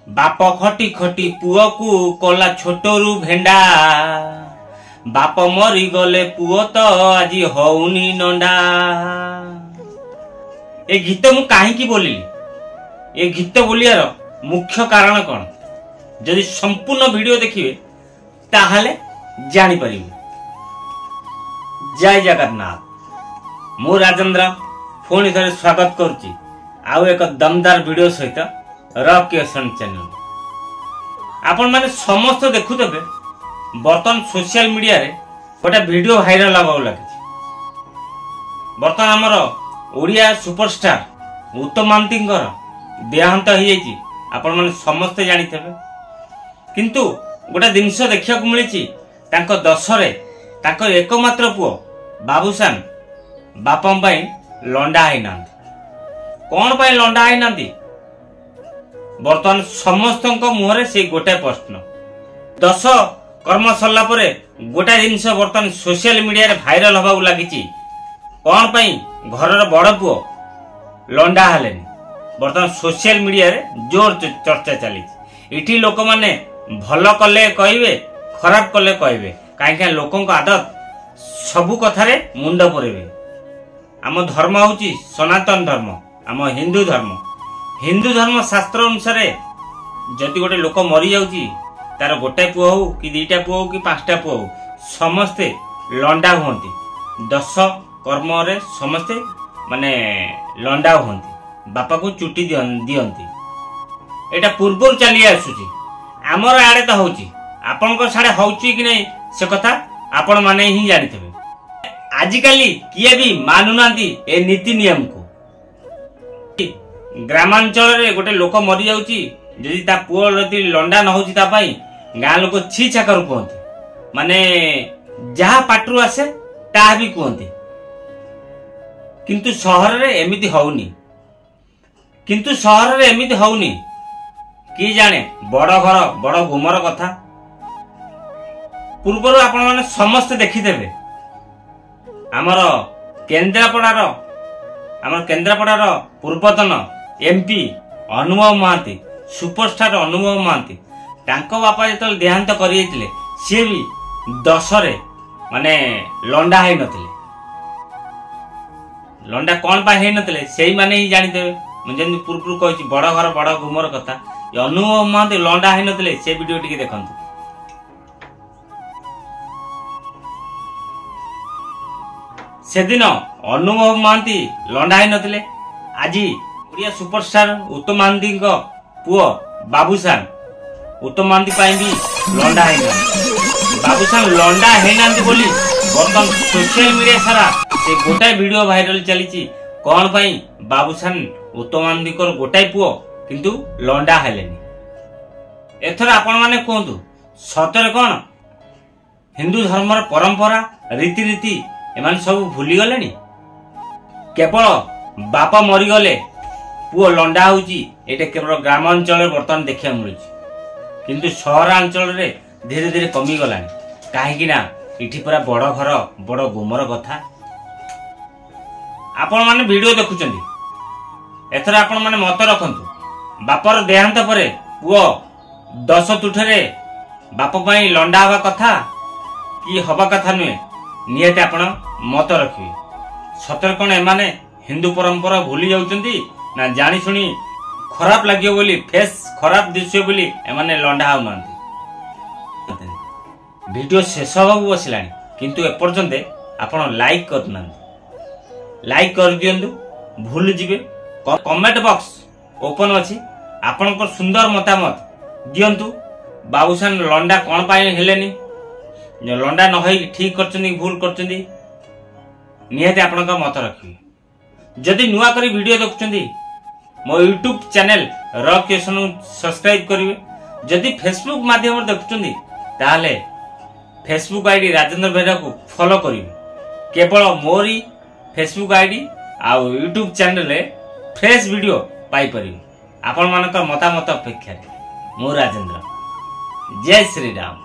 बाप खटी खटी पुओ को कला छोटरू भेंडा बाप मरी गले पुओ तो आज हौनी नंडा। ए गीत मु काहे बोलिली? ए गीत बोलियार मुख्य कारण कौन जदि संपूर्ण वीडियो देखिए ताहले जानी परिबे। जय जगन्नाथ। मु राजेंद्र पुणी थे स्वागत करुच्ची आउ एक दमदार वीडियो सहित रॉक क्रिएशन चैनल। आपण माने समस्त देखुथबे बर्तन सोशल मीडिया रे गोटे वीडियो वायरल हवा लगे। बर्तन आमर ओडिया सुपरस्टार उत्तम महांती देहांत हो जाइए आपण माने समस्ते जानिथबे। किंतु गोटे जिनस देखा मिली दशरे एकमात्र पुओ बाबूसान बापा लंडा है ना। कौन पाई लंडा है ना? बर्तमान समस्त मुहरे से गोटे प्रश्न। 10 कर्म सरला परे गोटे जिनस बर्तमान सोशल मीडिया रे भाइराल हवा लगी। कौन पाई घर बड़ पुओ लंडा हेलेनी? बर्तमान सोशल मीडिया रे जोर चर्चा चली। इठी लोक माने भल कले कहिबे खराब कले कहिबे काहे लोकन को आदत सबु कथारे मुंड पुरेबे। आम धर्म होची सनातन धर्म, आम हिंदू धर्म। हिंदू धर्म शास्त्र अनुसार जदि गोटे लोक मरी जाउची तार गोटे पुओ हो कि 2टा पुओ हो कि 5टा पुओ हो समस्ते लंडा हुंती। 10 कर्म रे समस्ते माने लंडा हुंती, बापा को चुटी दियंती। एटा पूर्व चली आसुची। आमर आड़े तो होची, आपन साड़े होची कि नहीं से कथा आपण माने ही जानिथबे। आजिकाली किए भी मानुनांती ए नीति नियम को। ग्रामांचल रे गोटे लोक मरी जाउची जदि ता पुओ जदि लंडा न होची ता पई गां लोक छी छाकर कहंती, माने जहा पाटरू आसे ता भी कहंती। किंतु शहर रे एमिति होउनी। किंतु शहर रे एमिति होउनी कि जाने बड़ घर बड़ गुमर कथा। पूर्वर आपण माने समस्त देखिदेबे आमर केन्द्रापड़ार पूर्वतन एमपी अनुभव महांती, सुपरस्टार अनुभव महांती, तांको बापा जो देहांत कर सी भी 10 माने लंडा है नथिले। लंडा कौन पाई है नथिले सेही माने ही जानिदेबे। मुझे पूर्व कही बड़ घर बड़ गुमर कथा। अनुभव महांती लंडा है नथिले से वीडियो टिके देखंतु। से दिन अनुभव महांती लंडा है नथिले। आज ओडिया सुपरस्टार उत्तम महांती पुओ बाबूसान उत्तम महांती पाई भी लंडा है ना। बाबूसान लंडा है ना बोली बर्तमान सोशल मीडिया सारा से गोटाए वीडियो वायरल चली। कौन पाई बाबूसान उत्तम महांती गोटाए पुओ किंतु लंडा हेलेनी। एथर आपण माने कहतु सतरे कौन हिंदू धर्मर परंपरा रीतिनीति एमान सब भूली गलेनी? केवल बापा मरीगले पुओ लंडा होची एटे केवल ग्रामांचल बर्तमान देखा मिलूँ। किंतु सहरांचल रे धीरे धीरे कमी गलानी। कहीं इठी पूरा बड़ घर बड़ गुमर कथा। आपण माने वीडियो देखुचंदी एथर आपण माने मत रखंतु। बापर देहांत परे पुओ 10 तुठरे बाप पाई लंडा हवा कथा कि हवा कथा नुहे नियते आपण मत रखिए। सतर कौन एमाने हिंदू परंपरा भूली जाउचंदी ना जानी सुनी खराब लागियो बोली फेस खराब दिसियो बोली एमाने लंडा हाउ नांती। वीडियो शेष होबा बसिलानी किंतु एपर्यंत आपण लाइक करना। लाइक कर दियंतु, भूल जिवे। कमेंट बॉक्स ओपन अछि, आपण को सुंदर मतामत दियंतु। बाबूसान लंडा कौन पाई हेलेनी? लंडा न होई ठीक करचंदी भूल करचंदी निहाते आपण का मत रखिए। जदि नुआ करी वीडियो देखुचंदी मो YouTube channel rock creation subscribe करिवे। जदि फेसबुक माध्यम देखुचंदी ताले फेसबुक आईडी राजेंद्र बेरा को फॉलो करिवे। केवल मोरी फेसबुक आईडी आ यूट्यूब चैनल रे फ्रेश वीडियो पाई परिवे। आपण मानक मतामत अपेक्षा मो राजेंद्र। जय श्री राम।